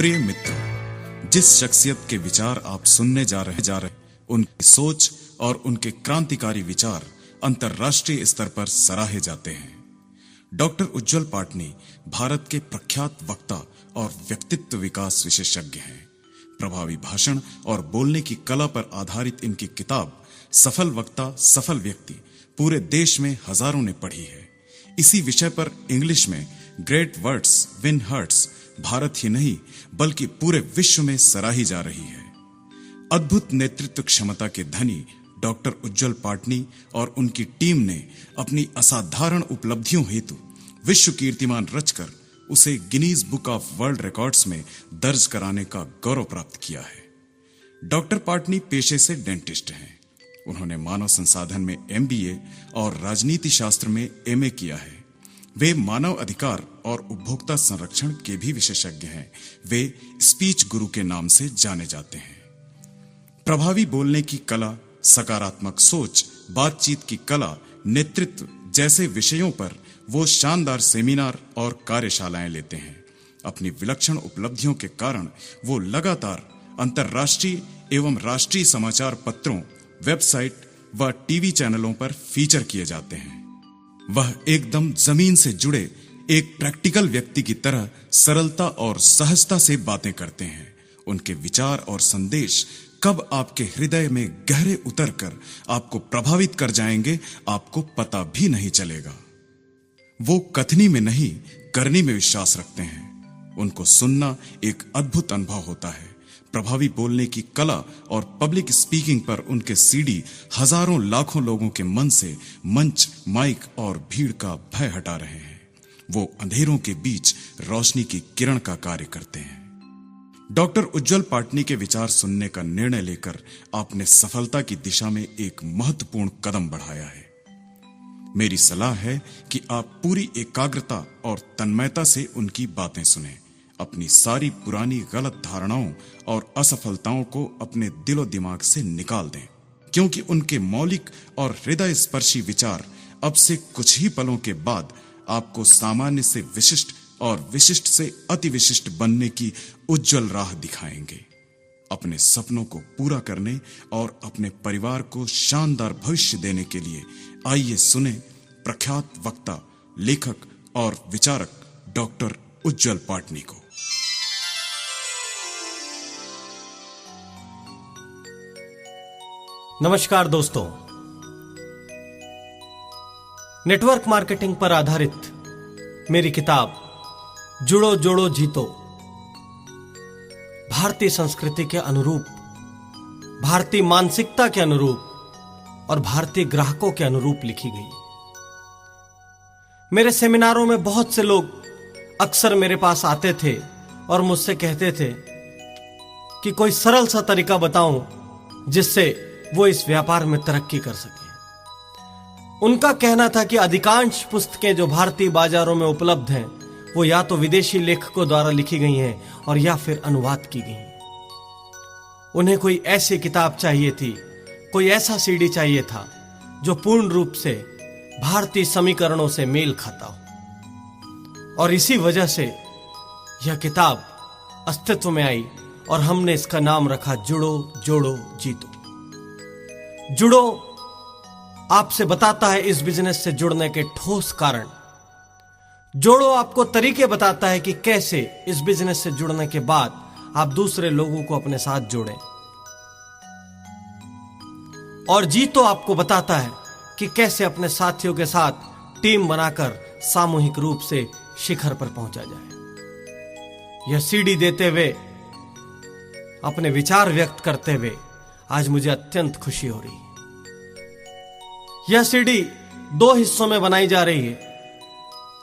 प्रिय मित्र, जिस शख्सियत के विचार आप सुनने जा रहे उनकी सोच और उनके क्रांतिकारी विचार अंतर्राष्ट्रीय स्तर पर सराहे जाते हैं। डॉक्टर उज्जवल पाटनी भारत के प्रख्यात वक्ता और व्यक्तित्व विकास विशेषज्ञ हैं। प्रभावी भाषण और बोलने की कला पर आधारित इनकी किताब सफल वक्ता सफल व्यक्ति पूरे देश में हजारों ने पढ़ी है। इसी विषय पर इंग्लिश में great words win hearts Bharat ही नहीं बल्कि पूरे विश्व में सराही जा रही है। अद्भुत नेतृत्व क्षमता के धनी डॉक्टर उज्जवल पाटनी और उनकी टीम ने अपनी असाधारण उपलब्धियों हेतु विश्व कीर्तिमान रचकर उसे Guinness book of world records में दर्ज कराने का गौरव प्राप्त किया है। डॉक्टर पाटनी पेशे से डेंटिस्ट हैं। उन्होंने मानव संसाधन में MBA और राजनीति शास्त्र में MA किया है। वे मानव अधिकार और उपभोक्ता संरक्षण के भी विशेषज्ञ हैं। वे स्पीच गुरु के नाम से जाने जाते हैं। प्रभावी बोलने की कला, सकारात्मक सोच, बातचीत की कला, नेतृत्व जैसे विषयों पर वो शानदार सेमिनार और कार्यशालाएं लेते हैं। अपनी विलक्षण उपलब्धियों के कारण वो लगातार अंतर्राष्ट्रीय एवं राष्ट्रीय समाचार पत्रों, वेबसाइट व टीवी चैनलों पर फीचर किए जाते हैं। वह एकदम जमीन से जुड़े एक प्रैक्टिकल व्यक्ति की तरह सरलता और सहजता से बातें करते हैं। उनके विचार और संदेश कब आपके हृदय में गहरे उतरकर आपको प्रभावित कर जाएंगे, आपको पता भी नहीं चलेगा। वो कथनी में नहीं, करनी में विश्वास रखते हैं। उनको सुनना एक अद्भुत अनुभव होता है। प्रभावी बोलने की कला और पब्लिक स्पीकिंग पर उनके CD हजारों लाखों लोगों के मन से मंच, माइक और भीड़ का भय हटा रहे हैं। वो अंधेरों के बीच रोशनी की किरण का कार्य करते हैं। डॉक्टर उज्जवल पाटनी के विचार सुनने का निर्णय लेकर आपने सफलता की दिशा में एक महत्वपूर्ण कदम बढ़ाया है। मेरी सलाह है कि आप पूरी एकाग्रता और तन्मयता से उनकी बातें सुनें। अपनी सारी पुरानी गलत धारणाओं और असफलताओं को अपने दिलो दिमाग से निकाल दें, क्योंकि उनके मौलिक और हृदय स्पर्शी विचार अब से कुछ ही पलों के बाद आपको सामान्य से विशिष्ट और विशिष्ट से अति विशिष्ट बनने की उज्जवल राह दिखाएंगे। अपने सपनों को पूरा करने और अपने परिवार को शानदार भविष्य देने के लिए आइए सुने प्रख्यात वक्ता, लेखक और विचारक डॉक्टर उज्जवल पाटनी को। नमस्कार दोस्तों, नेटवर्क मार्केटिंग पर आधारित मेरी किताब जुड़ो जोड़ो जीतो भारतीय संस्कृति के अनुरूप, भारतीय मानसिकता के अनुरूप और भारतीय ग्राहकों के अनुरूप लिखी गई। मेरे सेमिनारों में बहुत से लोग अक्सर मेरे पास आते थे और मुझसे कहते थे कि कोई सरल सा तरीका बताऊं जिससे वो इस व्यापार में तरक्की कर सके। उनका कहना था कि अधिकांश पुस्तकें जो भारतीय बाजारों में उपलब्ध हैं वो या तो विदेशी लेखकों द्वारा लिखी गई हैं और या फिर अनुवाद की गई हैं। उन्हें कोई ऐसी किताब चाहिए थी, कोई ऐसा CD चाहिए था जो पूर्ण रूप से भारतीय समीकरणों से मेल खाता हो। और इसी वजह से यह किताब अस्तित्व में आई और हमने इसका नाम रखा जुड़ो जोड़ो जीतो। जुड़ो आपसे बताता है इस बिजनेस से जुड़ने के ठोस कारण। जोड़ो आपको तरीके बताता है कि कैसे इस बिजनेस से जुड़ने के बाद आप दूसरे लोगों को अपने साथ जोड़ें। और जीतो आपको बताता है कि कैसे अपने साथियों के साथ टीम बनाकर सामूहिक रूप से शिखर पर पहुंचा जाए। यह CD देते हुए, अपने विचार व्यक्त करते हुए आज मुझे अत्यंत खुशी हो रही है। यह CD 2 हिस्सों में बनाई जा रही है।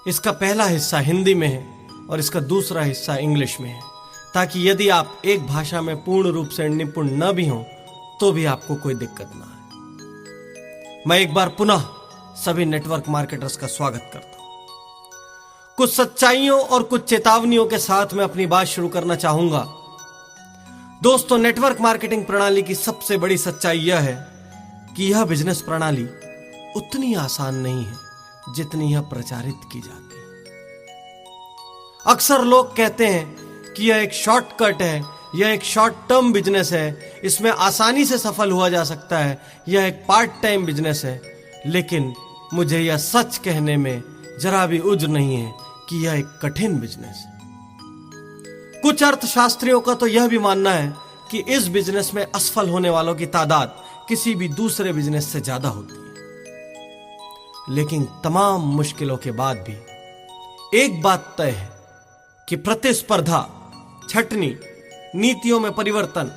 इसका पहला हिस्सा हिंदी में है और इसका दूसरा हिस्सा इंग्लिश में है, ताकि यदि आप एक भाषा में पूर्ण रूप से निपुण न भी हों तो भी आपको कोई दिक्कत ना आए। मैं एक बार पुनः सभी नेटवर्क मार्केटर्स का स्वागत करता हूं। कुछ सच्चाइयों और कुछ चेतावनियों के साथ मैं अपनी बात शुरू करना चाहूंगा। दोस्तों, नेटवर्क मार्केटिंग प्रणाली की सबसे बड़ी सच्चाई यह है कि यह बिजनेस प्रणाली उतनी आसान नहीं है जितनी यह प्रचारित की जाती है। अक्सर लोग कहते हैं कि यह एक शॉर्टकट है, यह एक शॉर्ट टर्म बिजनेस है, इसमें आसानी से सफल हुआ जा सकता है, यह एक पार्ट टाइम बिजनेस है। लेकिन मुझे यह सच कहने में जरा भी उज्र नहीं है कि यह एक कठिन बिजनेस है। कुछ अर्थशास्त्रियों का तो यह भी मानना है कि इस बिजनेस में असफल होने वालों की तादाद किसी भी दूसरे बिजनेस से ज्यादा होती है। लेकिन तमाम मुश्किलों के बाद भी एक बात तय है कि प्रतिस्पर्धा, छटनी, नीतियों में परिवर्तन,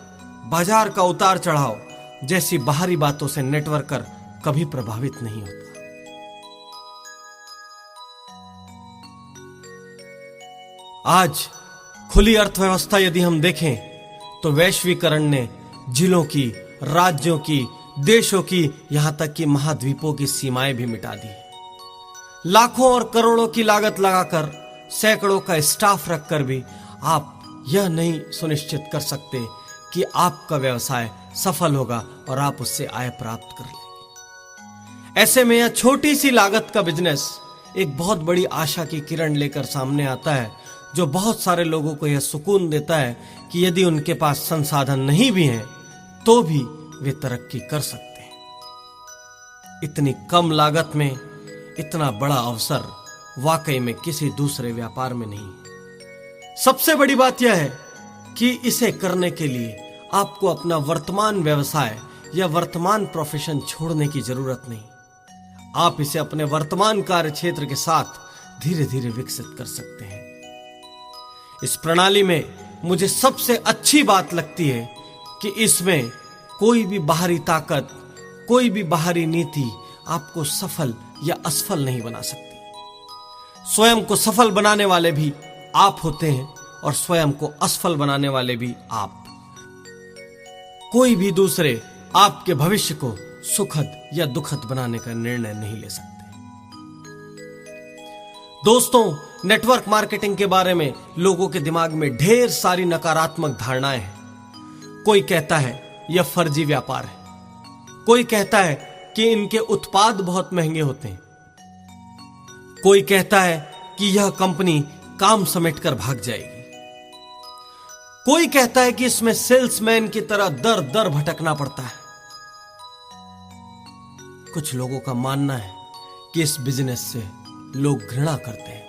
बाजार का उतार चढ़ाव जैसी बाहरी बातों से नेटवर्कर कभी प्रभावित नहीं होता। आज खुली अर्थव्यवस्था यदि हम देखें तो वैश्वीकरण ने जिलों की, राज्यों की, देशों की, यहां तक कि महाद्वीपों की सीमाएं भी मिटा दी। लाखों और करोड़ों की लागत लगाकर, सैकड़ों का स्टाफ रखकर भी आप यह नहीं सुनिश्चित कर सकते कि आपका व्यवसाय सफल होगा और आप उससे आय प्राप्त कर लेंगे। ऐसे में यह छोटी सी लागत का बिजनेस एक बहुत बड़ी आशा की किरण लेकर सामने आता है, जो बहुत सारे लोगों को यह सुकून देता है कि यदि उनके पास संसाधन नहीं भी हैं तो भी वे तरक्की कर सकते हैं। इतनी कम लागत में इतना बड़ा अवसर वाकई में किसी दूसरे व्यापार में नहीं। सबसे बड़ी बात यह है कि इसे करने के लिए आपको अपना वर्तमान व्यवसाय या वर्तमान प्रोफेशन छोड़ने की जरूरत नहीं। आप इसे अपने वर्तमान कार्य क्षेत्र के साथ धीरे धीरे विकसित कर सकते हैं। इस प्रणाली में मुझे सबसे अच्छी बात लगती है कि इसमें कोई भी बाहरी ताकत, कोई भी बाहरी नीति आपको सफल या असफल नहीं बना सकती। स्वयं को सफल बनाने वाले भी आप होते हैं और स्वयं को असफल बनाने वाले भी आप। कोई भी दूसरे आपके भविष्य को सुखद या दुखद बनाने का निर्णय नहीं ले सकते। दोस्तों, नेटवर्क मार्केटिंग के बारे में लोगों के दिमाग में ढेर सारी नकारात्मक धारणाएं हैं। कोई कहता है यह फर्जी व्यापार है, कोई कहता है कि इनके उत्पाद बहुत महंगे होते हैं, कोई कहता है कि यह कंपनी काम समेटकर भाग जाएगी, कोई कहता है कि इसमें सेल्समैन की तरह दर दर भटकना पड़ता है। कुछ लोगों का मानना है कि इस बिजनेस से लोग घृणा करते हैं,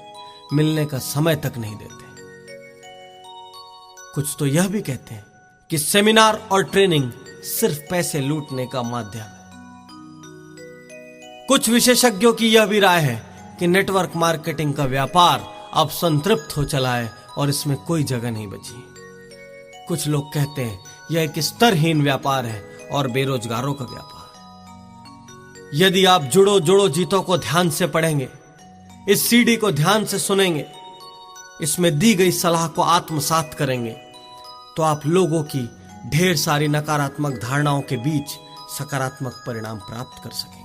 मिलने का समय तक नहीं देते। कुछ तो यह भी कहते हैं कि सेमिनार और ट्रेनिंग सिर्फ पैसे लूटने का माध्यम है। कुछ विशेषज्ञों की यह भी राय है कि नेटवर्क मार्केटिंग का व्यापार अब संतृप्त हो चला है और इसमें कोई जगह नहीं बची। कुछ लोग कहते हैं यह एक स्तरहीन व्यापार है और बेरोजगारों का व्यापार। यदि आप जुड़ो जुड़ो जीतो को ध्यान से पढ़ेंगे, इस सीडी को ध्यान से सुनेंगे, इसमें दी गई सलाह को आत्मसात करेंगे, तो आप लोगों की ढेर सारी नकारात्मक धारणाओं के बीच सकारात्मक परिणाम प्राप्त कर सकेंगे।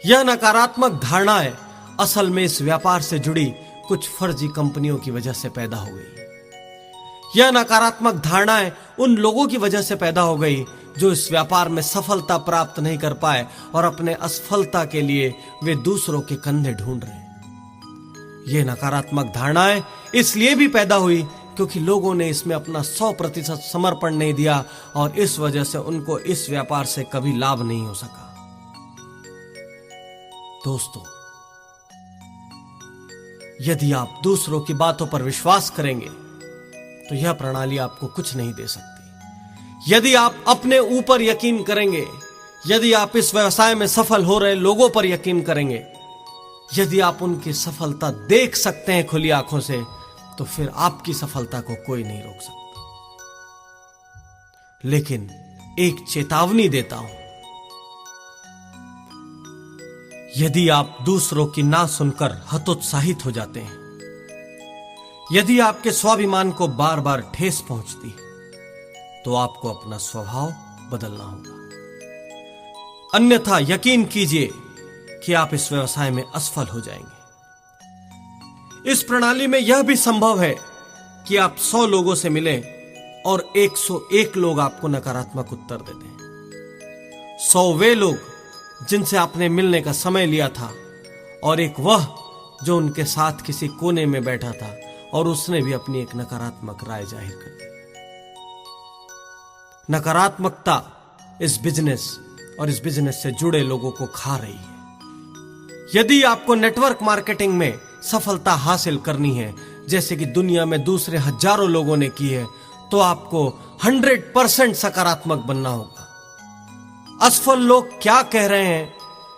यह नकारात्मक धारणाएं असल में इस व्यापार से जुड़ी कुछ फर्जी कंपनियों की वजह से पैदा हो गई। यह नकारात्मक धारणाएं उन लोगों की वजह से पैदा हो गई जो इस व्यापार में सफलता प्राप्त नहीं कर पाए और अपने असफलता के लिए वे दूसरों के कंधे ढूंढ रहे हैं। ये नकारात्मक धारणाएं इसलिए भी पैदा हुई क्योंकि लोगों ने इसमें अपना 100% समर्पण नहीं दिया और इस वजह से उनको इस व्यापार से कभी लाभ नहीं हो सका। दोस्तों, यदि आप दूसरों की बातों पर विश्वास करेंगे तो यह प्रणाली आपको कुछ नहीं दे सकती। यदि आप अपने ऊपर यकीन करेंगे, यदि आप इस व्यवसाय में सफल हो रहे लोगों पर यकीन करेंगे, यदि आप उनकी सफलता देख सकते हैं खुली आंखों से, तो फिर आपकी सफलता को कोई नहीं रोक सकता। लेकिन एक चेतावनी देता हूं, यदि आप दूसरों की ना सुनकर हतोत्साहित हो जाते हैं, यदि आपके स्वाभिमान को बार बार ठेस पहुंचती है, तो आपको अपना स्वभाव बदलना होगा। अन्यथा यकीन कीजिए कि आप इस व्यवसाय में असफल हो जाएंगे। इस प्रणाली में यह भी संभव है कि आप 100 लोगों से मिलें और 101 लोग आपको नकारात्मक उत्तर दे दें। 100 वे लोग जिनसे आपने मिलने का समय लिया था और एक वह जो उनके साथ किसी कोने में बैठा था और उसने भी अपनी एक नकारात्मक राय जाहिर कर दी। नकारात्मकता इस बिजनेस और इस बिजनेस से जुड़े लोगों को खा रही है। यदि आपको नेटवर्क मार्केटिंग में सफलता हासिल करनी है, जैसे कि दुनिया में दूसरे हजारों लोगों ने की है, तो आपको 100% सकारात्मक बनना होगा। असफल लोग क्या कह रहे हैं,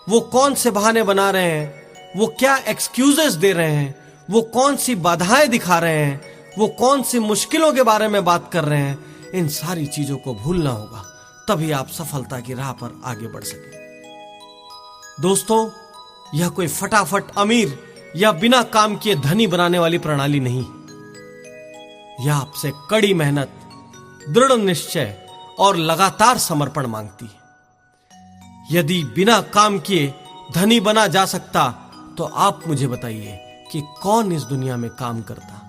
वो कौन से बहाने बना रहे हैं, वो क्या एक्सक्यूजेस दे रहे हैं, वो कौन सी बाधाएं दिखा रहे हैं, वो कौन सी मुश्किलों के बारे में बात कर रहे हैं, इन सारी चीजों को भूलना होगा, तभी आप सफलता की राह पर आगे बढ़ सकें। दोस्तों, यह कोई फटाफट अमीर या बिना काम किए धनी बनाने वाली प्रणाली नहीं। यह आपसे कड़ी मेहनत, दृढ़ निश्चय और लगातार समर्पण मांगती है। यदि बिना काम किए धनी बना जा सकता, तो आप मुझे बताइए कि कौन इस दुनिया में काम करता।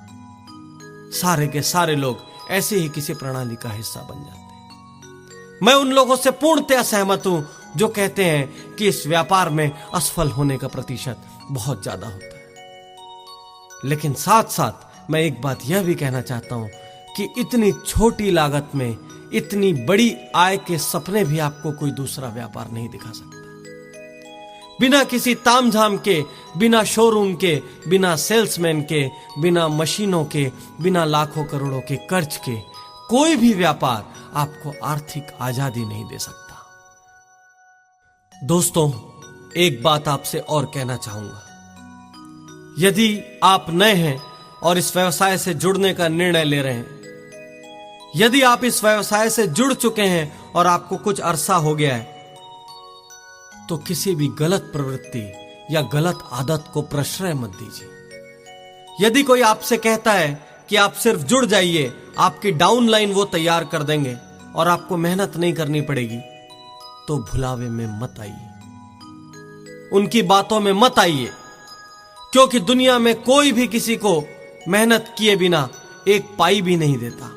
सारे के सारे लोग ऐसे ही किसी प्रणाली का हिस्सा बन जाते हैं। मैं उन लोगों से पूर्णतया सहमत हूं जो कहते हैं कि इस व्यापार में असफल होने का प्रतिशत बहुत ज्यादा होता है। लेकिन साथ साथ मैं एक बात यह भी कहना चाहता हूं कि इतनी छोटी लागत में इतनी बड़ी आय के सपने भी आपको कोई दूसरा व्यापार नहीं दिखा सकता। बिना किसी तामझाम के, बिना शोरूम के, बिना सेल्समैन के, बिना मशीनों के, बिना लाखों करोड़ों के कर्ज के कोई भी व्यापार आपको आर्थिक आजादी नहीं दे सकता। दोस्तों, एक बात आपसे और कहना चाहूंगा। यदि आप नए हैं और इस व्यवसाय से जुड़ने का निर्णय ले रहे हैं, यदि आप इस व्यवसाय से जुड़ चुके हैं और आपको कुछ अरसा हो गया है, तो किसी भी गलत प्रवृत्ति या गलत आदत को प्रश्रय मत दीजिए। यदि कोई आपसे कहता है कि आप सिर्फ जुड़ जाइए, आपकी डाउनलाइन वो तैयार कर देंगे और आपको मेहनत नहीं करनी पड़ेगी, तो भुलावे में मत आइए, उनकी बातों में मत आइए, क्योंकि दुनिया में कोई भी किसी को मेहनत किए बिना एक पाई भी नहीं देता।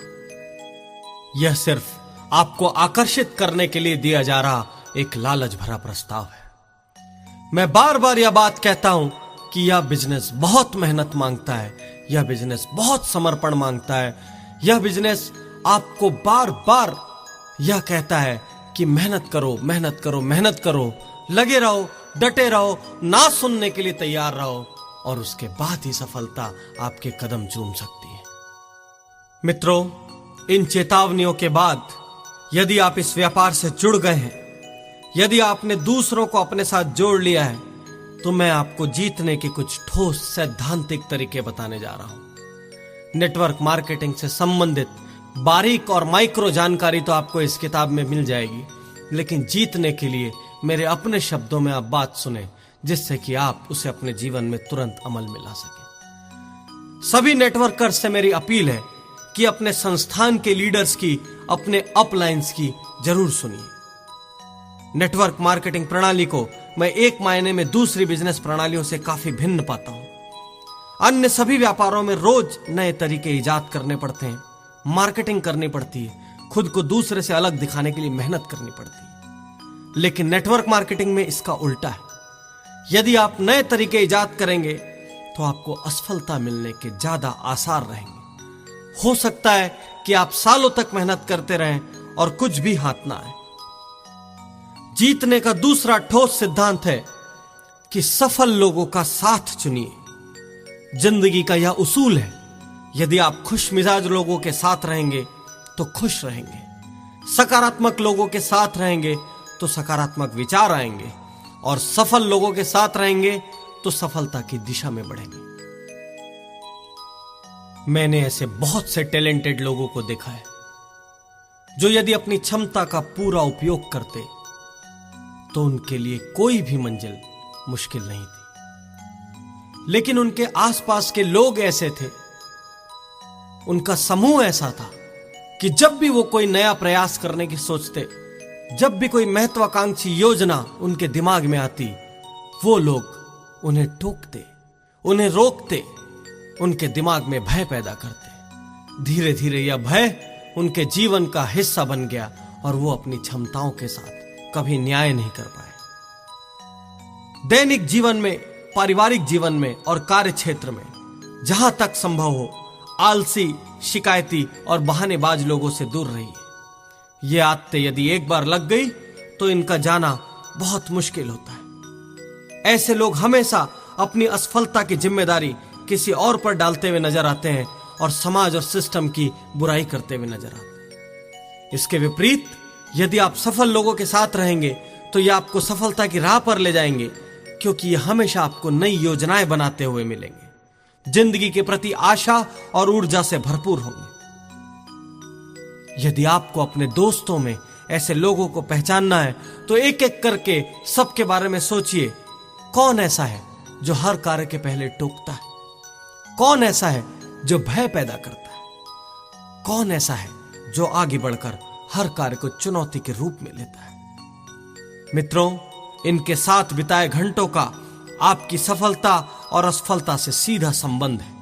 यह सिर्फ आपको आकर्षित करने के लिए दिया जा रहा एक लालच भरा प्रस्ताव है। मैं बार बार यह बात कहता हूं कि यह बिजनेस बहुत मेहनत मांगता है, यह बिजनेस बहुत समर्पण मांगता है, यह बिजनेस आपको बार बार यह कहता है कि मेहनत करो, मेहनत करो, मेहनत करो, लगे रहो, डटे रहो, ना सुनने के लिए तैयार रहो, और उसके बाद ही सफलता आपके कदम चूम सकती है। मित्रों, इन चेतावनियों के बाद यदि आप इस व्यापार से जुड़ गए हैं, यदि आपने दूसरों को अपने साथ जोड़ लिया है, तो मैं आपको जीतने के कुछ ठोस सैद्धांतिक तरीके बताने जा रहा हूं। नेटवर्क मार्केटिंग से संबंधित बारीक और माइक्रो जानकारी तो आपको इस किताब में मिल जाएगी, लेकिन जीतने के लिए मेरे अपने शब्दों में आप बात सुने, जिससे कि आप उसे अपने जीवन में तुरंत अमल में ला सकें। सभी नेटवर्कर्स से मेरी अपील है कि अपने संस्थान के लीडर्स की, अपने अपलाइंस की जरूर सुनिए। नेटवर्क मार्केटिंग प्रणाली को मैं एक मायने में दूसरी बिजनेस प्रणालियों से काफी भिन्न पाता हूं। अन्य सभी व्यापारों में रोज नए तरीके इजाद करने पड़ते हैं, मार्केटिंग करनी पड़ती है, खुद को दूसरे से अलग दिखाने के लिए मेहनत करनी पड़ती है। लेकिन नेटवर्क मार्केटिंग में इसका उल्टा है। यदि आप नए तरीके इजाद करेंगे तो आपको असफलता मिलने के ज्यादा आसार रहेंगे। हो सकता है कि आप सालों तक मेहनत करते रहें और कुछ भी हाथ ना आए। जीतने का दूसरा ठोस सिद्धांत है कि सफल लोगों का साथ चुनिए। जिंदगी का यह उसूल है, यदि आप खुश मिजाज लोगों के साथ रहेंगे तो खुश रहेंगे, सकारात्मक लोगों के साथ रहेंगे तो सकारात्मक विचार आएंगे, और सफल लोगों के साथ रहेंगे तो सफलता की दिशा में बढ़ेंगे। मैंने ऐसे बहुत से टैलेंटेड लोगों को देखा है जो यदि अपनी क्षमता का पूरा उपयोग करते तो उनके लिए कोई भी मंजिल मुश्किल नहीं थी। लेकिन उनके आसपास के लोग ऐसे थे, उनका समूह ऐसा था कि जब भी वो कोई नया प्रयास करने की सोचते, जब भी कोई महत्वाकांक्षी योजना उनके दिमाग में आती, वो लोग उन्हें टोकते, उन्हें रोकते, उनके दिमाग में भय पैदा करते। धीरे धीरे यह भय उनके जीवन का हिस्सा बन गया और वो अपनी क्षमताओं के साथ कभी न्याय नहीं कर पाए। दैनिक जीवन में, पारिवारिक जीवन में और कार्य क्षेत्र में जहां तक संभव हो आलसी, शिकायती और बहानेबाज लोगों से दूर रहिए। ये आदतें यदि एक बार लग गई तो इनका जाना बहुत मुश्किल होता है। ऐसे लोग हमेशा अपनी असफलता की जिम्मेदारी किसी और पर डालते हुए नजर आते हैं और समाज और सिस्टम की बुराई करते हुए नजर आते हैं। इसके विपरीत यदि आप सफल लोगों के साथ रहेंगे तो ये आपको सफलता की राह पर ले जाएंगे, क्योंकि ये हमेशा आपको नई योजनाएं बनाते हुए मिलेंगे, जिंदगी के प्रति आशा और ऊर्जा से भरपूर होंगे। यदि आपको अपने दोस्तों में ऐसे लोगों को पहचानना है तो एक एक करके सबके बारे में सोचिए। कौन ऐसा है जो हर कार्य के पहले टोकता है? कौन ऐसा है जो भय पैदा करता है? कौन ऐसा है जो आगे बढ़कर हर कार्य को चुनौती के रूप में लेता है? मित्रों, इनके साथ बिताए घंटों का आपकी सफलता और असफलता से सीधा संबंध है।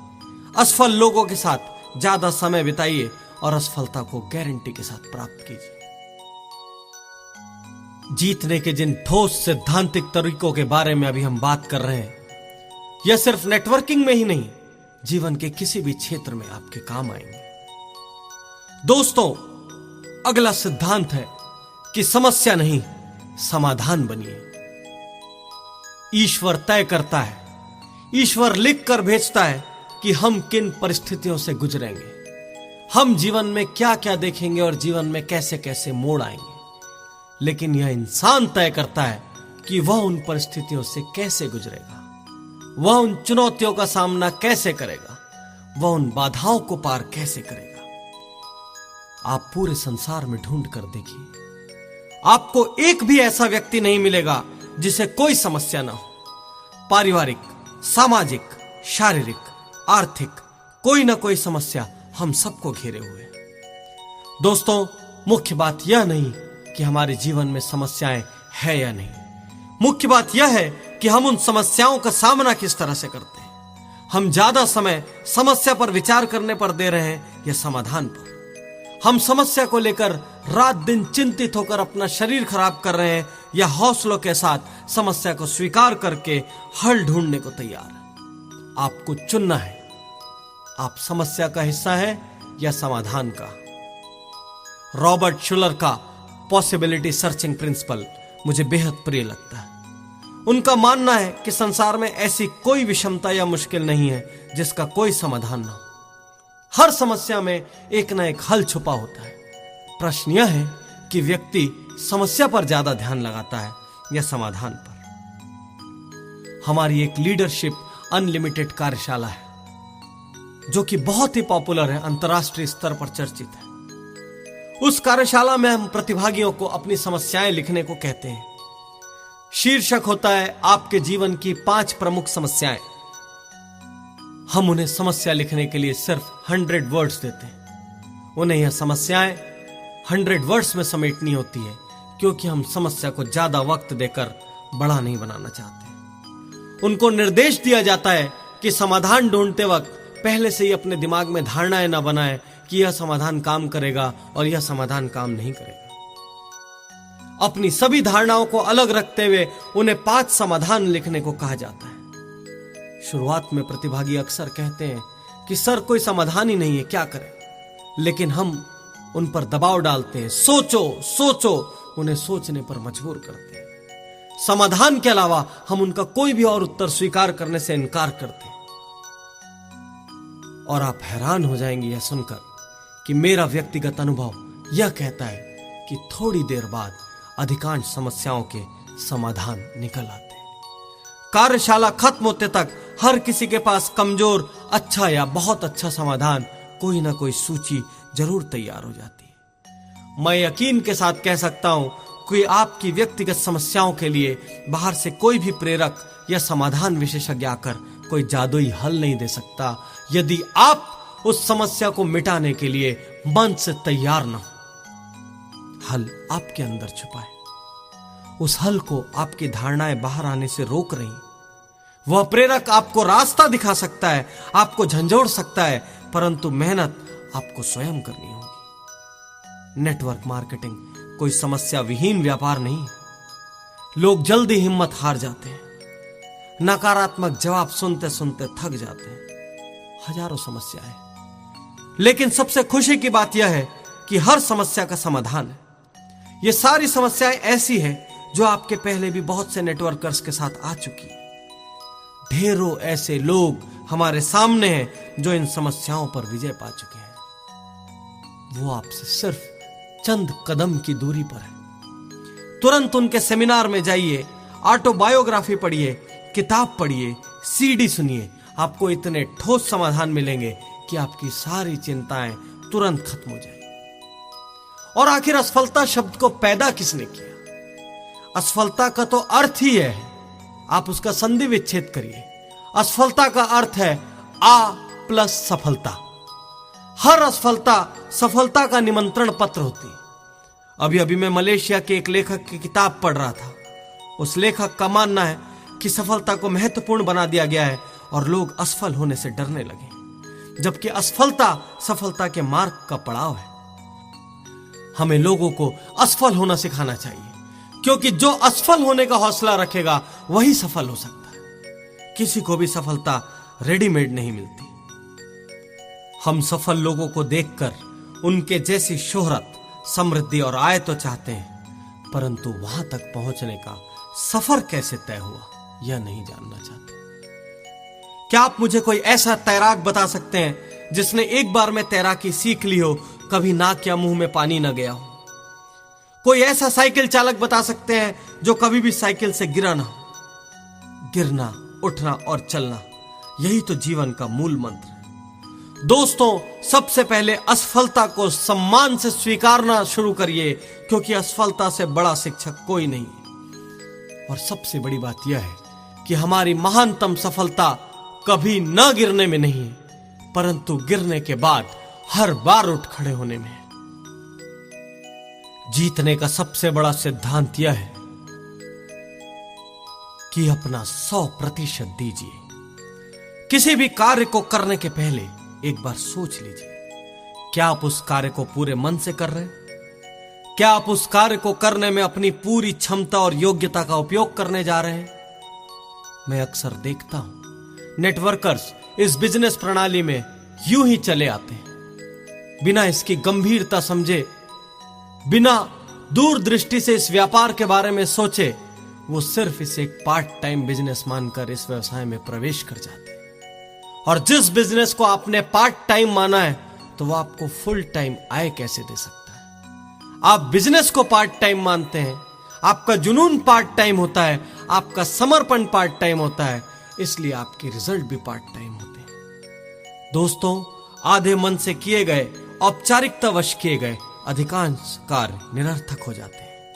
असफल लोगों के साथ ज्यादा समय बिताइए और असफलता को गारंटी के साथ प्राप्त कीजिए। जीतने के जिन ठोस सैद्धांतिक तरीकों के बारे में अभी हम बात कर रहे हैं, यह सिर्फ नेटवर्किंग में ही नहीं, जीवन के किसी भी क्षेत्र में आपके काम आएंगे। दोस्तों, अगला सिद्धांत है कि समस्या नहीं, समाधान बनिए। ईश्वर तय करता है, ईश्वर लिख कर भेजता है कि हम किन परिस्थितियों से गुजरेंगे, हम जीवन में क्या क्या देखेंगे और जीवन में कैसे कैसे मोड़ आएंगे। लेकिन यह इंसान तय करता है कि वह उन परिस्थितियों से कैसे गुजरेगा, वह उन चुनौतियों का सामना कैसे करेगा, वह उन बाधाओं को पार कैसे करेगा। आप पूरे संसार में ढूंढ कर देखिए, आपको एक भी ऐसा व्यक्ति नहीं मिलेगा जिसे कोई समस्या ना हो। पारिवारिक, सामाजिक, शारीरिक, आर्थिक, कोई ना कोई समस्या हम सबको घेरे हुए है। दोस्तों, मुख्य बात यह नहीं कि हमारे जीवन में समस्याएं है या नहीं, मुख्य बात यह है कि हम उन समस्याओं का सामना किस तरह से करते हैं। हम ज्यादा समय समस्या पर विचार करने पर दे रहे हैं या समाधान पर? हम समस्या को लेकर रात दिन चिंतित होकर अपना शरीर खराब कर रहे हैं या हौसलों के साथ समस्या को स्वीकार करके हल ढूंढने को तैयार हैं? आपको चुनना है, आप समस्या का हिस्सा है या समाधान का। रॉबर्ट शुलर का पॉसिबिलिटी सर्चिंग प्रिंसिपल मुझे बेहद प्रिय लगता है। उनका मानना है कि संसार में ऐसी कोई विषमता या मुश्किल नहीं है जिसका कोई समाधान ना हो। हर समस्या में एक ना एक हल छुपा होता है। प्रश्न यह है कि व्यक्ति समस्या पर ज्यादा ध्यान लगाता है या समाधान पर। हमारी एक लीडरशिप अनलिमिटेड कार्यशाला है जो कि बहुत ही पॉपुलर है, अंतर्राष्ट्रीय स्तर पर चर्चित है। उस कार्यशाला में हम प्रतिभागियों को अपनी समस्याएं लिखने को कहते हैं। शीर्षक होता है आपके जीवन की 5 प्रमुख समस्याएं। हम उन्हें समस्या लिखने के लिए सिर्फ 100 वर्ड्स देते हैं। उन्हें यह समस्याएं 100 वर्ड्स में समेटनी होती है, क्योंकि हम समस्या को ज्यादा वक्त देकर बड़ा नहीं बनाना चाहते। उनको निर्देश दिया जाता है कि समाधान ढूंढते वक्त पहले से ही अपने दिमाग में धारणाएं न बनाएं कि यह समाधान काम करेगा और यह समाधान काम नहीं करेगा। अपनी सभी धारणाओं को अलग रखते हुए उन्हें 5 समाधान लिखने को कहा जाता है। शुरुआत में प्रतिभागी अक्सर कहते हैं कि सर कोई समाधान ही नहीं है, क्या करें? लेकिन हम उन पर दबाव डालते हैं, सोचो सोचो, उन्हें सोचने पर मजबूर करते हैं। समाधान के अलावा हम उनका कोई भी और उत्तर स्वीकार करने से इनकार करते हैं। और आप हैरान हो जाएंगे यह सुनकर कि मेरा व्यक्तिगत अनुभव यह कहता है कि थोड़ी देर बाद अधिकांश समस्याओं के समाधान निकल आते हैं। कार्यशाला खत्म होते तक हर किसी के पास कमजोर, अच्छा या बहुत अच्छा समाधान, कोई ना कोई सूची जरूर तैयार हो जाती है। मैं यकीन के साथ कह सकता हूं कि आपकी व्यक्तिगत समस्याओं के लिए बाहर से कोई भी प्रेरक या समाधान विशेषज्ञ आकर कोई जादुई हल नहीं दे सकता, यदि आप उस समस्या को मिटाने के लिए मन से तैयार न हो। हल आपके अंदर छुपा है। उस हल को आपकी धारणाएं बाहर आने से रोक रही। वह प्रेरक आपको रास्ता दिखा सकता है, आपको झंझोड़ सकता है, परंतु मेहनत आपको स्वयं करनी होगी। नेटवर्क मार्केटिंग कोई समस्या विहीन व्यापार नहीं। लोग जल्दी हिम्मत हार जाते हैं, नकारात्मक जवाब सुनते सुनते थक जाते हैं। हजारों समस्याएं, लेकिन सबसे खुशी की बात यह है कि हर समस्या का समाधान है। ये सारी समस्याएं ऐसी हैं जो आपके पहले भी बहुत से नेटवर्कर्स के साथ आ चुकी है। ढेरों ऐसे लोग हमारे सामने हैं जो इन समस्याओं पर विजय पा चुके हैं। वो आपसे सिर्फ चंद कदम की दूरी पर है। तुरंत उनके सेमिनार में जाइए, ऑटोबायोग्राफी पढ़िए, किताब पढ़िए, सीडी सुनिए। आपको इतने ठोस समाधान मिलेंगे कि आपकी सारी चिंताएं तुरंत खत्म हो जाएंगी। और आखिर असफलता शब्द को पैदा किसने किया? असफलता का तो अर्थ ही है, आप उसका संधि विच्छेद करिए। असफलता का अर्थ है आ प्लस सफलता। हर असफलता सफलता का निमंत्रण पत्र होती है। अभी अभी मैं मलेशिया के एक लेखक की किताब पढ़ रहा था। उस लेखक का मानना है कि सफलता को महत्वपूर्ण बना दिया गया है और लोग असफल होने से डरने लगे, जबकि असफलता सफलता के मार्ग का पड़ाव है। हमें लोगों को असफल होना सिखाना चाहिए, क्योंकि जो असफल होने का हौसला रखेगा वही सफल हो सकता है। किसी को भी सफलता रेडीमेड नहीं मिलती। हम सफल लोगों को देखकर उनके जैसी शोहरत, समृद्धि और आय तो चाहते हैं, परंतु वहां तक पहुंचने का सफर कैसे तय हुआ यह नहीं जानना चाहते। क्या आप मुझे कोई ऐसा तैराक बता सकते हैं जिसने एक बार में तैराकी सीख ली हो, कभी नाक या मुंह में पानी न गया हो? कोई ऐसा साइकिल चालक बता सकते हैं जो कभी भी साइकिल से गिरा ना हो? गिरना, उठना और चलना, यही तो जीवन का मूल मंत्र है। दोस्तों, सबसे पहले असफलता को सम्मान से स्वीकारना शुरू करिए, क्योंकि असफलता से बड़ा शिक्षक कोई नहीं है। और सबसे बड़ी बात यह है कि हमारी महानतम सफलता कभी न गिरने में नहीं है, परंतु गिरने के बाद हर बार उठ खड़े होने में है। जीतने का सबसे बड़ा सिद्धांत यह है कि अपना 100% दीजिए। किसी भी कार्य को करने के पहले एक बार सोच लीजिए, क्या आप उस कार्य को पूरे मन से कर रहे हैं? क्या आप उस कार्य को करने में अपनी पूरी क्षमता और योग्यता का उपयोग करने जा रहे हैं? मैं अक्सर देखता हूं, नेटवर्कर्स इस बिजनेस प्रणाली में यूं ही चले आते हैं, बिना इसकी गंभीरता समझे, बिना दूरदृष्टि से इस व्यापार के बारे में सोचे। वो सिर्फ इसे एक पार्ट टाइम बिजनेस मानकर इस व्यवसाय में प्रवेश कर जाते हैं। और जिस बिजनेस को आपने पार्ट टाइम माना है, तो वो आपको फुल टाइम आय कैसे दे सकता है? आप बिजनेस को पार्ट टाइम मानते हैं, आपका जुनून पार्ट टाइम होता है, आपका समर्पण पार्ट टाइम होता है, इसलिए आपके रिजल्ट भी पार्ट टाइम होते हैं। दोस्तों, आधे मन से किए गए, औपचारिकतावश किए गए अधिकांश कार्य निरर्थक हो जाते हैं।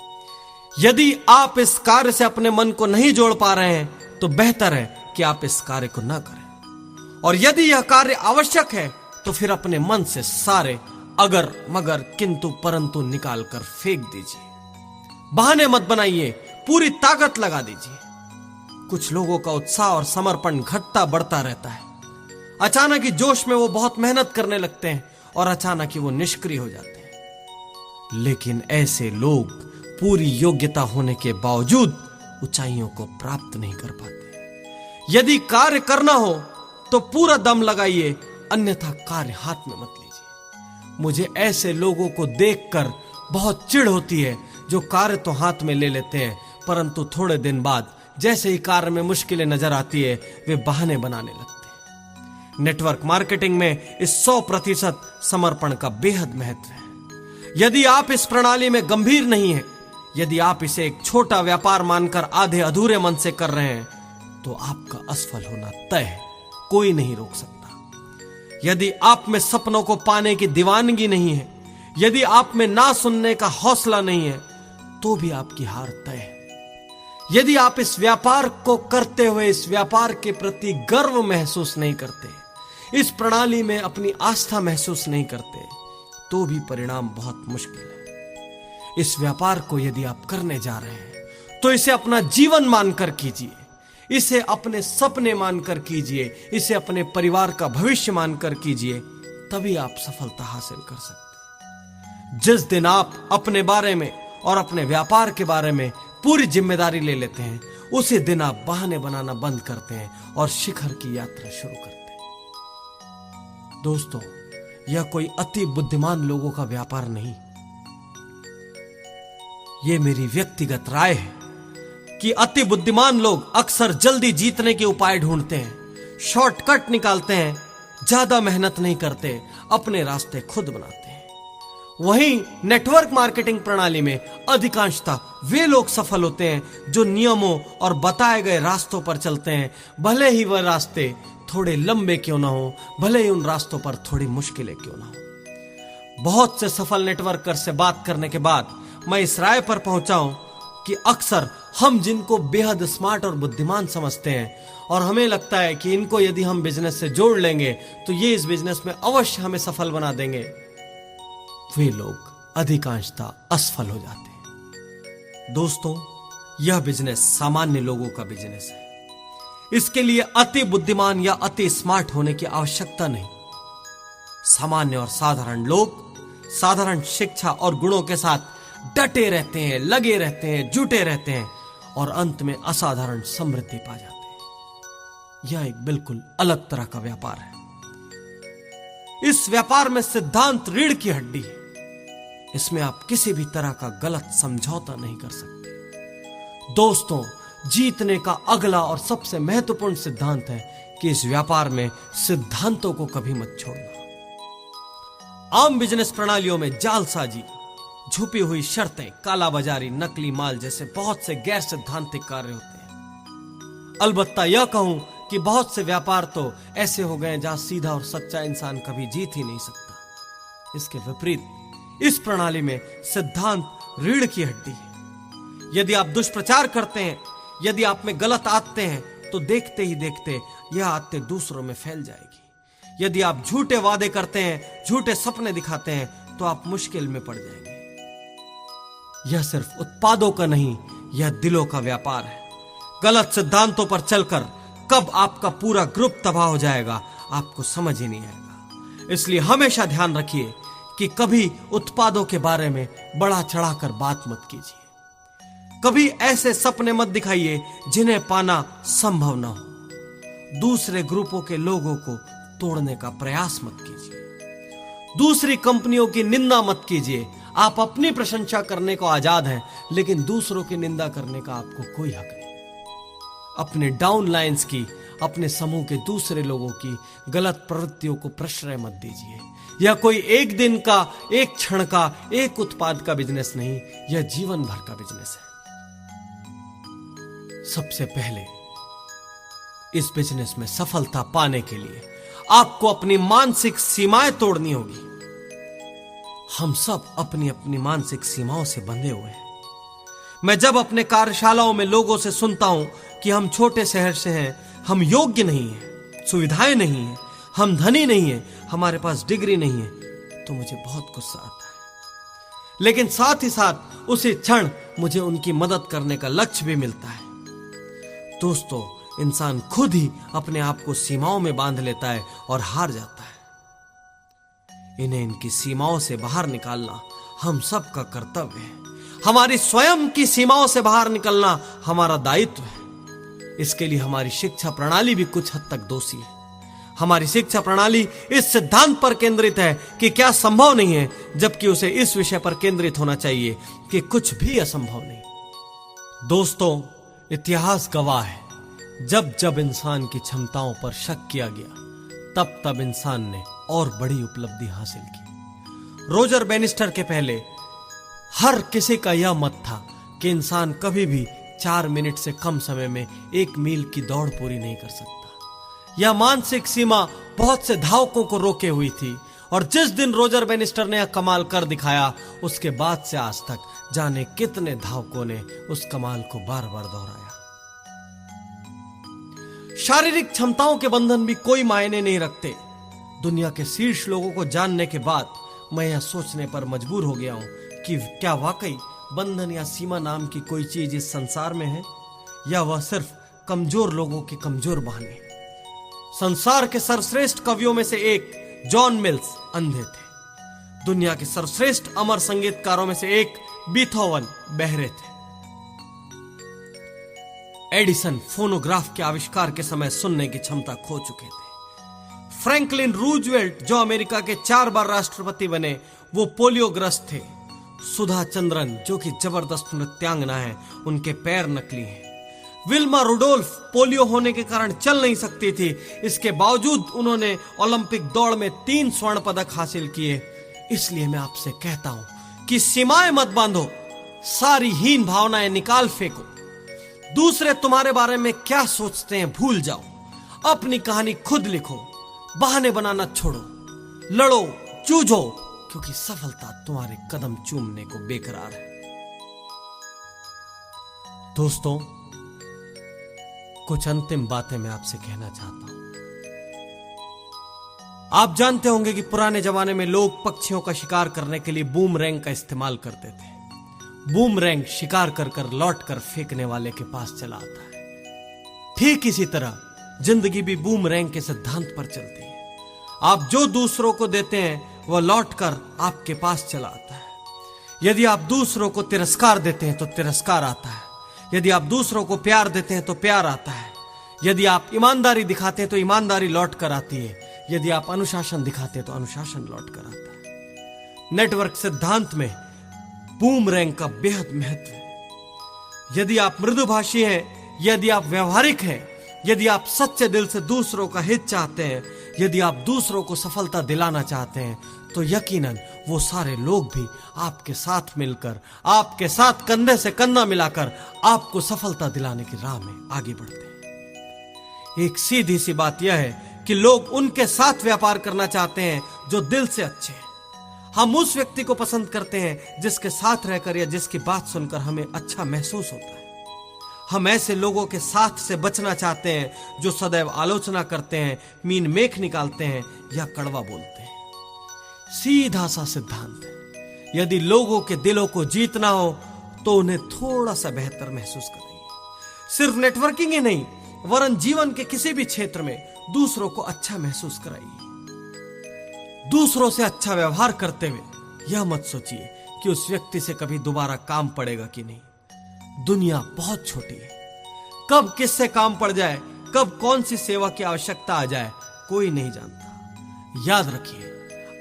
यदि आप इस कार्य से अपने मन को नहीं जोड़ पा रहे हैं, तो बेहतर है कि आप इस कार्य को ना करें। और यदि यह कार्य आवश्यक है, तो फिर अपने मन से सारे अगर, मगर, किंतु, परंतु निकाल कर फेंक दीजिए। बहाने मत बनाइए, पूरी ताकत लगा दीजिए। कुछ लोगों का उत्साह और समर्पण घटता बढ़ता रहता है। अचानक ही जोश में वो बहुत मेहनत करने लगते हैं और अचानक ही वो निष्क्रिय हो जाते हैं। लेकिन ऐसे लोग पूरी योग्यता होने के बावजूद ऊंचाइयों को प्राप्त नहीं कर पाते। यदि कार्य करना हो तो पूरा दम लगाइए, अन्यथा कार्य हाथ में मत लीजिए। मुझे ऐसे लोगों को देखकर बहुत चिढ़ होती है जो कार्य तो हाथ में ले लेते हैं, परंतु थोड़े दिन बाद जैसे ही कार्य में मुश्किलें नजर आती है, वे बहाने बनाने लगते हैं। नेटवर्क मार्केटिंग में इस 100% समर्पण का बेहद महत्व है। यदि आप इस प्रणाली में गंभीर नहीं हैं, यदि आप इसे एक छोटा व्यापार मानकर आधे अधूरे मन से कर रहे हैं, तो आपका असफल होना तय है, कोई नहीं रोक सकता। यदि आप में सपनों को पाने की दीवानगी नहीं है, यदि आप में ना सुनने का हौसला नहीं है, तो भी आपकी हार तय है। यदि आप इस व्यापार को करते हुए इस व्यापार के प्रति गर्व महसूस नहीं करते, इस प्रणाली में अपनी आस्था महसूस नहीं करते, तो भी परिणाम बहुत मुश्किल है। इस व्यापार को यदि आप करने जा रहे हैं, तो इसे अपना जीवन मानकर कीजिए, इसे अपने सपने मानकर कीजिए, इसे अपने परिवार का भविष्य मानकर कीजिए, तभी आप सफलता हासिल कर सकते हैं। जिस दिन आप अपने बारे में और अपने व्यापार के बारे में पूरी जिम्मेदारी ले लेते हैं, उसी दिन आप बहाने बनाना बंद करते हैं और शिखर की यात्रा शुरू करते हैं। दोस्तों, यह कोई अति बुद्धिमान लोगों का व्यापार नहीं, यह मेरी व्यक्तिगत राय है कि अति बुद्धिमान लोग अक्सर जल्दी जीतने के उपाय ढूंढते हैं, शॉर्टकट निकालते हैं, ज्यादा मेहनत नहीं करते, अपने रास्ते खुद बनाते हैं। वहीं नेटवर्क मार्केटिंग प्रणाली में अधिकांशतः वे लोग सफल होते हैं जो नियमों और बताए गए रास्तों पर चलते हैं, भले ही वह रास्ते थोड़े लंबे क्यों ना हो, भले ही उन रास्तों पर थोड़ी मुश्किलें क्यों ना हो। बहुत से सफल नेटवर्कर से बात करने के बाद मैं इस राय पर पहुंचा हूं कि अक्सर हम जिनको बेहद स्मार्ट और बुद्धिमान समझते हैं और हमें लगता है कि इनको यदि हम बिजनेस से जोड़ लेंगे तो ये इस बिजनेस में अवश्य हमें सफल बना देंगे, वे लोग अधिकांशतः असफल हो जाते हैं। दोस्तों, यह बिजनेस सामान्य लोगों का बिजनेस है। इसके लिए अति बुद्धिमान या अति स्मार्ट होने की आवश्यकता नहीं। सामान्य और साधारण लोग साधारण शिक्षा और गुणों के साथ डटे रहते हैं, लगे रहते हैं, जुटे रहते हैं और अंत में असाधारण समृद्धि पा जाते हैं। यह एक बिल्कुल अलग तरह का व्यापार है। इस व्यापार में सिद्धांत रीढ़ की हड्डी है। इसमें आप किसी भी तरह का गलत समझौता नहीं कर सकते। दोस्तों, जीतने का अगला और सबसे महत्वपूर्ण सिद्धांत है कि इस व्यापार में सिद्धांतों को कभी मत छोड़ना। आम बिजनेस प्रणालियों में जालसाजी, छुपी हुई शर्तें, कालाबाजारी, नकली माल जैसे बहुत से गैर सिद्धांतिक कार्य होते हैं। अलबत्ता यह कहूं कि बहुत से व्यापार तो ऐसे हो गए जहां सीधा और सच्चा इंसान कभी जीत ही नहीं सकता। इसके विपरीत इस प्रणाली में सिद्धांत रीढ़ की हड्डी है। यदि आप दुष्प्रचार करते हैं, यदि आप में गलत आदतें हैं, तो देखते ही देखते यह आदतें दूसरों में फैल जाएगी। यदि आप झूठे वादे करते हैं, झूठे सपने दिखाते हैं, तो आप मुश्किल में पड़ जाएंगे। यह सिर्फ उत्पादों का नहीं, यह दिलों का व्यापार है। गलत सिद्धांतों पर चलकर कब आपका पूरा ग्रुप तबाह हो जाएगा, आपको समझ ही नहीं आएगा। इसलिए हमेशा ध्यान रखिए कि कभी उत्पादों के बारे में बढ़ा चढ़ाकर बात मत कीजिए। कभी ऐसे सपने मत दिखाइए जिन्हें पाना संभव ना हो। दूसरे ग्रुपों के लोगों को तोड़ने का प्रयास मत कीजिए। दूसरी कंपनियों की निंदा मत कीजिए। आप अपनी प्रशंसा करने को आजाद हैं, लेकिन दूसरों की निंदा करने का आपको कोई हक नहीं। अपने डाउनलाइंस की, अपने समूह के दूसरे लोगों की गलत प्रवृत्तियों को प्रश्रय मत दीजिए। यह कोई एक दिन का, एक क्षण का, एक उत्पाद का बिजनेस नहीं, यह जीवन भर का बिजनेस है। सबसे पहले इस बिजनेस में सफलता पाने के लिए आपको अपनी मानसिक सीमाएं तोड़नी होगी। हम सब अपनी अपनी मानसिक सीमाओं से बंधे हुए हैं। मैं जब अपने कार्यशालाओं में लोगों से सुनता हूं कि हम छोटे शहर से हैं, हम योग्य नहीं हैं, सुविधाएं नहीं हैं, हम धनी नहीं हैं, हमारे पास डिग्री नहीं है, तो मुझे बहुत गुस्सा आता है। लेकिन साथ ही साथ उसी क्षण मुझे उनकी मदद करने का लक्ष्य भी मिलता है। दोस्तों, इंसान खुद ही अपने आप को सीमाओं में बांध लेता है और हार जाता है। इन्हें इनकी सीमाओं से बाहर निकालना हम सब का कर्तव्य है। हमारी स्वयं की सीमाओं से बाहर निकलना हमारा दायित्व है। इसके लिए हमारी शिक्षा प्रणाली भी कुछ हद तक दोषी है। हमारी शिक्षा प्रणाली इस सिद्धांत पर केंद्रित है कि क्या संभव नहीं है, जबकि उसे इस विषय पर केंद्रित होना चाहिए कि कुछ भी असंभव नहीं। दोस्तों, इतिहास गवाह है, जब जब इंसान की क्षमताओं पर शक किया गया, तब तब इंसान ने और बड़ी उपलब्धि हासिल की। रोजर बैनिस्टर के पहले हर किसी का यह मत था कि इंसान कभी भी 4 मिनट से कम समय में 1 मील की दौड़ पूरी नहीं कर सकता। यह मानसिक सीमा बहुत से धावकों को रोके हुई थी, और जिस दिन रोजर बैनिस्टर ने यह कमाल कर दिखाया, उसके बाद से आज तक जाने कितने धावकों ने उस कमाल को बार बार दोहराया। शारीरिक क्षमताओं के बंधन भी कोई मायने नहीं रखते। दुनिया के शीर्ष लोगों को जानने के बाद मैं यह सोचने पर मजबूर हो गया हूं कि क्या वाकई बंधन या सीमा नाम की कोई चीज इस संसार में है, या वह सिर्फ कमजोर लोगों के कमजोर बहाने। संसार के सर्वश्रेष्ठ कवियों में से एक जॉन मिल्स अंधे थे। दुनिया के सर्वश्रेष्ठ अमर संगीतकारों में से एक बीथोवन बहरे थे। एडिसन फोनोग्राफ के आविष्कार के समय सुनने की क्षमता खो चुके थे। फ्रैंकलिन रूजवेल्ट जो अमेरिका के 4 बार राष्ट्रपति बने, वो पोलियोग्रस्त थे। सुधा चंद्रन जो कि जबरदस्त नृत्यांगना है, उनके पैर नकली हैं। विल्मा रुडोल्फ पोलियो होने के कारण चल नहीं सकती थी, इसके बावजूद उन्होंने ओलंपिक दौड़ में 3 स्वर्ण पदक हासिल किए। इसलिए मैं आपसे कहता हूं कि सीमाएं मत बांधो, सारी हीन भावनाएं निकाल फेंको। दूसरे तुम्हारे बारे में क्या सोचते हैं भूल जाओ, अपनी कहानी खुद लिखो, बहाने बनाना छोड़ो, लड़ो, जूझो, क्योंकि सफलता तुम्हारे कदम चूमने को बेकरार है। दोस्तों, कुछ अंतिम बातें मैं आपसे कहना चाहता हूं। आप जानते होंगे कि पुराने जमाने में लोग पक्षियों का शिकार करने के लिए बूमरैंग का इस्तेमाल करते थे। बूमरैंग शिकार कर कर लौट कर फेंकने वाले के पास चला आता है। ठीक इसी तरह जिंदगी भी बूमरैंग के सिद्धांत पर चलती है। आप जो दूसरों को देते हैं वह लौट कर आपके पास चला आता है। यदि आप दूसरों को तिरस्कार देते हैं तो तिरस्कार आता है। यदि आप दूसरों को प्यार देते हैं तो प्यार आता है। यदि आप ईमानदारी दिखाते हैं तो ईमानदारी लौट कर आती है। यदि आप अनुशासन दिखाते हैं तो अनुशासन लौट कर आता है। नेटवर्क सिद्धांत में बूमरैंग का बेहद महत्व है। यदि आप मृदुभाषी हैं, यदि आप व्यवहारिक हैं, यदि आप सच्चे दिल से दूसरों का हित चाहते हैं, यदि आप दूसरों को सफलता दिलाना चाहते हैं, तो यकीनन वो सारे लोग भी आपके साथ मिलकर, आपके साथ कंधे से कंधा मिलाकर आपको सफलता दिलाने की राह में आगे बढ़ते हैं। एक सीधी सी बात यह है कि लोग उनके साथ व्यापार करना चाहते हैं जो दिल से अच्छे हैं। हम उस व्यक्ति को पसंद करते हैं जिसके साथ रहकर या जिसकी बात सुनकर हमें अच्छा महसूस होता है। हम ऐसे लोगों के साथ से बचना चाहते हैं जो सदैव आलोचना करते हैं, मीन मेख निकालते हैं या कड़वा बोलते हैं। सीधा सा सिद्धांत है। यदि लोगों के दिलों को जीतना हो तो उन्हें थोड़ा सा बेहतर महसूस कराइए। सिर्फ नेटवर्किंग ही नहीं, वरन जीवन के किसी भी क्षेत्र में दूसरों को अच्छा महसूस कराइए। दूसरों से अच्छा व्यवहार करते हुए यह मत सोचिए कि उस व्यक्ति से कभी दोबारा काम पड़ेगा कि नहीं। दुनिया बहुत छोटी है, कब किससे काम पड़ जाए, कब कौन सी सेवा की आवश्यकता आ जाए, कोई नहीं जानता। याद रखिए,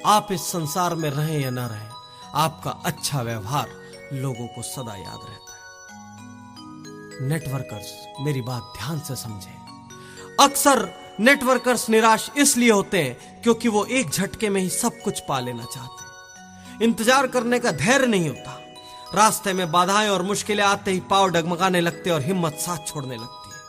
आप इस संसार में रहें या ना रहें, आपका अच्छा व्यवहार लोगों को सदा याद रहता है। नेटवर्कर्स, मेरी बात ध्यान से समझें। अक्सर नेटवर्कर्स निराश इसलिए होते हैं क्योंकि वो एक झटके में ही सब कुछ पा लेना चाहते हैं। इंतजार करने का धैर्य नहीं होता। रास्ते में बाधाएं और मुश्किलें आते ही पांव डगमगाने लगते और हिम्मत साथ छोड़ने लगती है।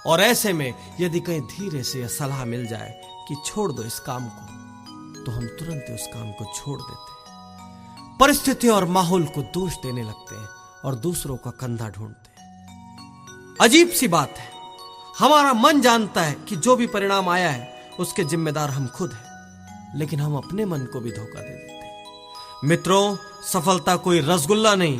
और ऐसे में यदि कहीं धीरे से यह सलाह मिल जाए कि छोड़ दो इस काम को, तो हम तुरंत उस काम को छोड़ देते हैं। परिस्थिति और माहौल को दोष देने लगते हैं और दूसरों का कंधा ढूंढते हैं। अजीब सी बात है, हमारा मन जानता है कि जो भी परिणाम आया है उसके जिम्मेदार हम खुद हैं, लेकिन हम अपने मन को भी धोखा दे देते हैं। मित्रों, सफलता कोई रसगुल्ला नहीं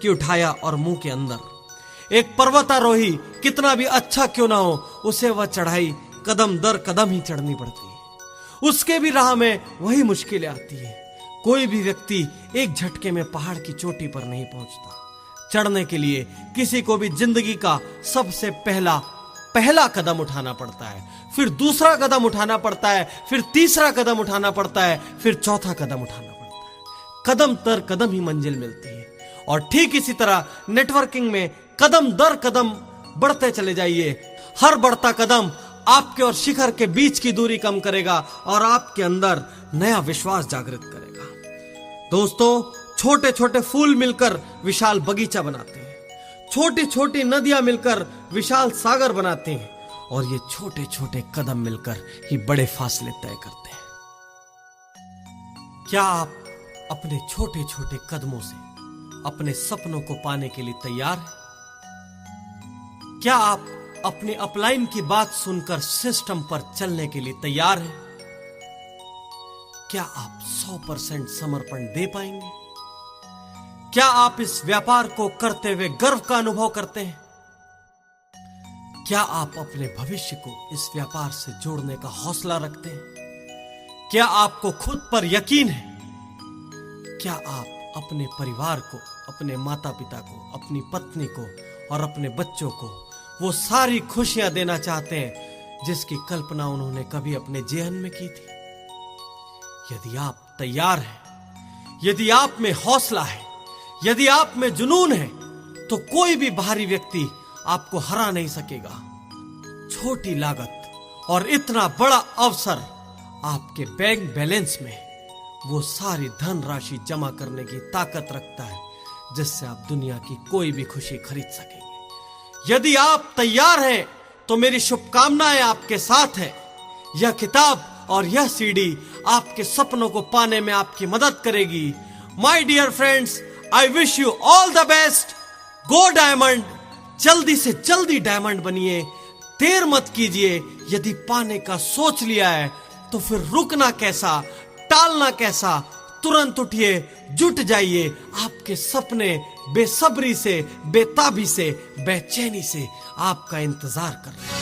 कि उठाया और मुंह के अंदर। एक पर्वतारोही कितना भी अच्छा क्यों ना हो, उसे वह चढ़ाई कदम दर कदम ही चढ़नी पड़ती है। उसके भी राह में वही मुश्किलें आती है। कोई भी व्यक्ति एक झटके में पहाड़ की चोटी पर नहीं पहुंचता। चढ़ने के लिए किसी को भी जिंदगी का सबसे पहला कदम उठाना पड़ता है, फिर दूसरा कदम उठाना पड़ता है, फिर तीसरा कदम उठाना पड़ता है, फिर चौथा कदम उठाना पड़ता है। कदम दर कदम ही मंजिल मिलती है। और ठीक इसी तरह नेटवर्किंग में कदम दर कदम बढ़ते चले जाइए। हर बढ़ता कदम आपके और शिखर के बीच की दूरी कम करेगा और आपके अंदर नया विश्वास जागृत करेगा। दोस्तों, छोटे छोटे फूल मिलकर विशाल बगीचा बनाते हैं। छोटी छोटी नदियां मिलकर विशाल सागर बनाते हैं। और ये छोटे छोटे कदम मिलकर ही बड़े फासले तय करते हैं। क्या आप अपने छोटे छोटे कदमों से अपने सपनों को पाने के लिए तैयार हैं? क्या आप अपने अपलाइन की बात सुनकर सिस्टम पर चलने के लिए तैयार हैं? क्या आप 100% समर्पण दे पाएंगे? क्या आप इस व्यापार को करते हुए गर्व का अनुभव करते हैं? क्या आप अपने भविष्य को इस व्यापार से जोड़ने का हौसला रखते हैं? क्या आपको खुद पर यकीन है? क्या आप अपने परिवार को, अपने माता पिता को, अपनी पत्नी को और अपने बच्चों को वो सारी खुशियां देना चाहते हैं जिसकी कल्पना उन्होंने कभी अपने जेहन में की थी। यदि आप तैयार हैं, यदि आप में हौसला है, यदि आप में जुनून है, तो कोई भी बाहरी व्यक्ति आपको हरा नहीं सकेगा। छोटी लागत और इतना बड़ा अवसर आपके बैंक बैलेंस में वो सारी धन राशि जमा करने की ताकत रखता है जिससे आप दुनिया की कोई भी खुशी खरीद सकेंगे। यदि आप तैयार हैं तो मेरी शुभकामनाएं आपके साथ हैं। यह किताब और यह सीडी आपके सपनों को पाने में आपकी मदद करेगी। My dear friends, I wish you all the best. Go diamond, जल्दी से जल्दी डायमंड बनिए, देर मत कीजिए। यदि पाने का सोच लिया है तो फिर रुकना कैसा, टालना कैसा। तुरंत उठिए, जुट जाइए। आपके सपने बेसब्री से, बेताबी से, बेचैनी से आपका इंतजार कर रहे हैं।